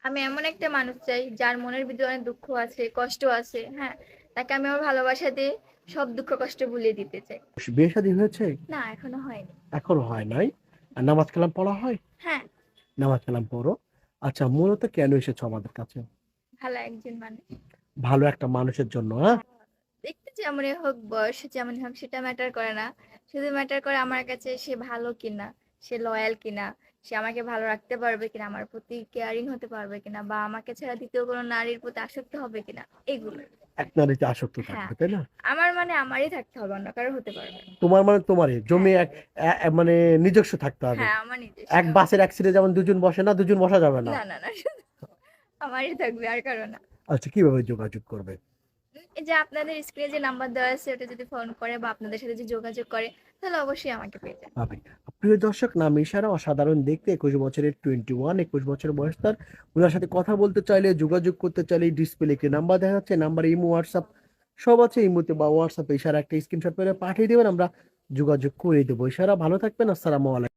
আমি এমন একটা মানুষ চাই যার মনের ভিতরে অনেক দুঃখ আছে, কষ্ট আছে, হ্যাঁ, তাকে আমি আমার ভালোবাসা দিয়ে সব দুঃখ কষ্ট ভুলিয়ে দিতে চাই। বিয়ে শাদী হয়েছে? না, এখনো হয়নি। এখনো হয় নাই। আর নামাজ কালাম পড়া হয়? হ্যাঁ। নামাজ কালাম পড়ো। আচ্ছা, মূলত কেন এসেছো আমাদের কাছে? ভালো একজন মানুষ। ভালো একটা মানুষের জন্য, হ্যাঁ? হ্যাঁ, দেখতে যেমনই হোক, বয়স যেমনই হোক, সেটা ম্যাটার করে না। শুধু ম্যাটার করে আমার কাছে সে ভালো কিনা, সে লয়াল কিনা, সে আমাকে ভালো রাখতে পারবে কিনা, আমার প্রতি কেয়ারিং হতে পারবে কিনা, বা আমাকে ছাড়া দ্বিতীয় কোনো নারীর প্রতি আসক্ত হবে কিনা, এগুলো। এক নারীতে আসক্ত হ্যাঁ, থাকবে, তাই না? আমার মানে আমারই থাকতে হবে, অন্য কারো হতে পারবে না। তোমার মানে তোমারই হ্যাঁ। জমি মানে নিজস্ব থাকতে হবে। হ্যাঁ, আমার নিজস্ব। এক বাসের এক সিটে যেমন দুজন বসে না, দুজন বসা যাবে না। না, না, না, শুধু আমারই থাকবে, আর কারো না। আচ্ছা, কিভাবে যোগাযোগ করবে? এই যে আপনাদের স্ক্রিনে যে নাম্বার দেওয়া আছে, ওটা যদি ফোন করে বা আপনাদের সাথে যে যোগাযোগ করে, তাহলে অবশ্যই আমাকে পেয়ে যাবে। পাবে। প্রিয় দর্শক, নাম ইশারা, অসাধারণ দেখতে, 21 বছরের, 21, 21 বছর বয়স তার। ওনার সাথে কথা বলতে চাইলে, যোগাযোগ করতে চাইলে ডিসপ্লে একটি নাম্বার দেখা যাচ্ছে, নাম্বার ইমো, হোয়াটসঅ্যাপ সব আছে। ইমোতে বা হোয়াটসঅ্যাপে ইশারা একটা স্ক্রিনশট করে পাঠিয়ে দেবেন, আমরা যোগাযোগ করে দেবো। ইশারা, ভালো থাকবেন। আসসালামু আলাইকুম।